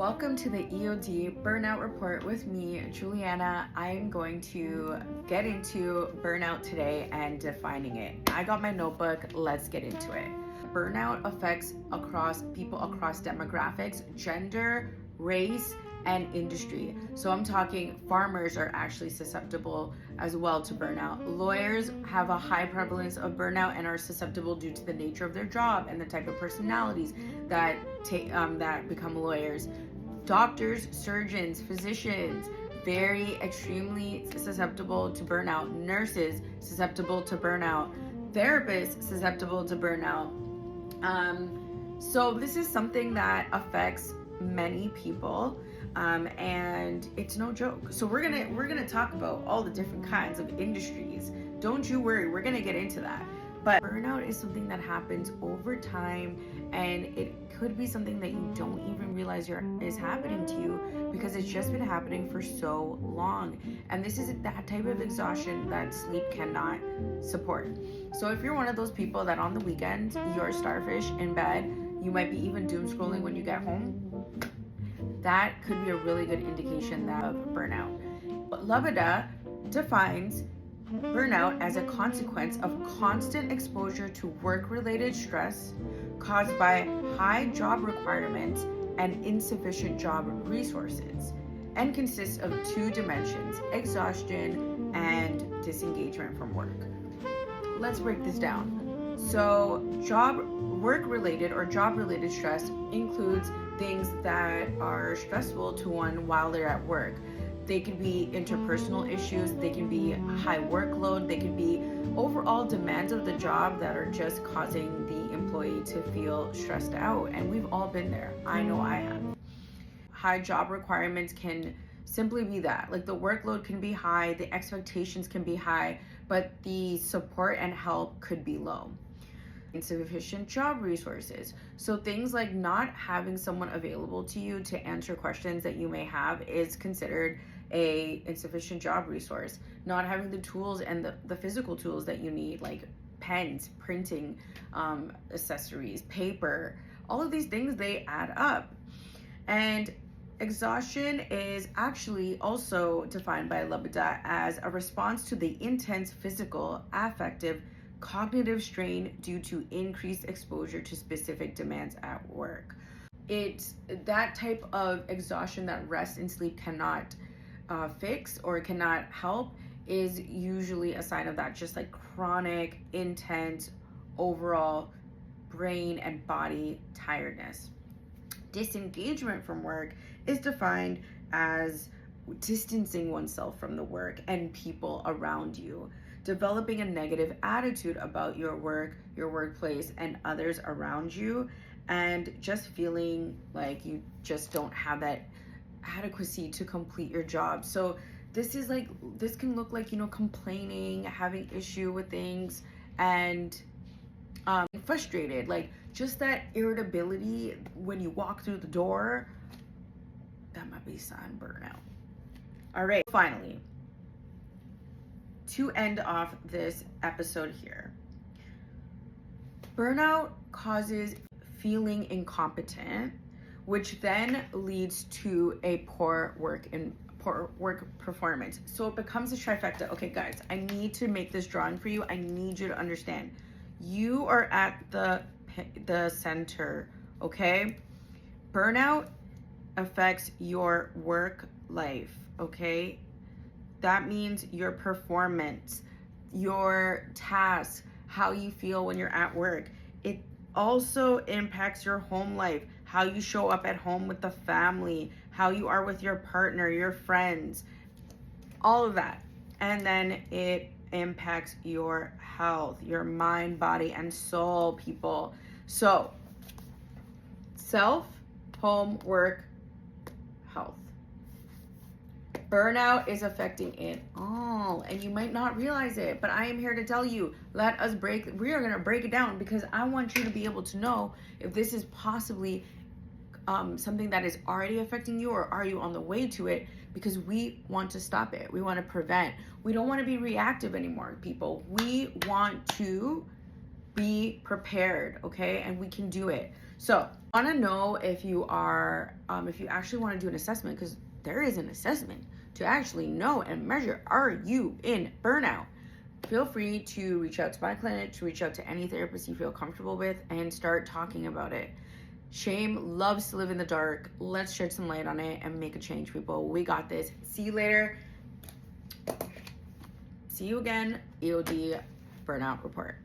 Welcome to the EOD Burnout Report with me, Juliana. I'm going to get into burnout today and defining it. I got my notebook, let's get into it. Burnout affects people across demographics, gender, race, and industry. So I'm talking farmers are actually susceptible as well to burnout. Lawyers have a high prevalence of burnout and are susceptible due to the nature of their job and the type of personalities that become lawyers. Doctors, surgeons, physicians, extremely susceptible to burnout. Nurses, susceptible to burnout. Therapists, susceptible to burnout. So this is something that affects many people. And it's no joke. So we're gonna talk about all the different kinds of industries. Don't you worry, we're gonna get into that. But burnout is something that happens over time, and it could be something that you don't even realize is happening to you because it's just been happening for so long. And this is that type of exhaustion that sleep cannot support. So if you're one of those people that on the weekends you're starfish in bed, you might be even doom scrolling when you get home, that could be a really good indication of burnout. But Labada defines burnout as a consequence of constant exposure to work-related stress caused by high job requirements and insufficient job resources, and consists of two dimensions: exhaustion and disengagement from work. Let's break this down. So work-related or job-related stress includes things that are stressful to one while they're at work. They can be interpersonal issues, they can be high workload, they can be overall demands of the job that are just causing the employee to feel stressed out. And we've all been there. I know I have. High job requirements can simply be that. Like the workload can be high, the expectations can be high, but the support and help could be low. Insufficient job resources. So things like not having someone available to you to answer questions that you may have is considered a insufficient job resource. Not having the tools and the physical tools that you need, like pens, printing, accessories, paper, all of these things, they add up. And exhaustion is actually also defined by Labada as a response to the intense physical, affective, cognitive strain due to increased exposure to specific demands at work. It's that type of exhaustion that rest and sleep cannot fix or cannot help is usually a sign of that, just like chronic, intense, overall brain and body tiredness. Disengagement from work is defined as distancing oneself from the work and people around you, developing a negative attitude about your work, your workplace, and others around you, and just feeling like you just don't have that adequacy to complete your job. So this can look like, complaining, having issue with things, and frustrated, like just that irritability when you walk through the door. That might be a sign of burnout. All right, finally, to end off this episode here, burnout causes feeling incompetent, which then leads to a poor work performance. So it becomes a trifecta. Okay, guys, I need to make this drawing for you. I need you to understand. You are at the center, okay? Burnout affects your work life, okay? That means your performance, your tasks, how you feel when you're at work. It also impacts your home life, how you show up at home with the family, how you are with your partner, your friends, all of that. And then it impacts your health, your mind, body, and soul, people. So, self, home, work, health. Burnout is affecting it all, and you might not realize it, but I am here to tell you, we are going to break it down, because I want you to be able to know if this is possibly something that is already affecting you, or are you on the way to it, because we want to stop it. We want to prevent. We don't want to be reactive anymore, people. We want to be prepared, okay? And we can do it. So Want to know if you are, if you actually want to do an assessment, because there is an assessment to actually know and measure, are you in burnout? Feel free to reach out to my clinic, to reach out to any therapist you feel comfortable with, and start talking about it. Shame loves to live in the dark. Let's shed some light on it and make a change, people. We got this. See you later. See you again. EOD Burnout Report.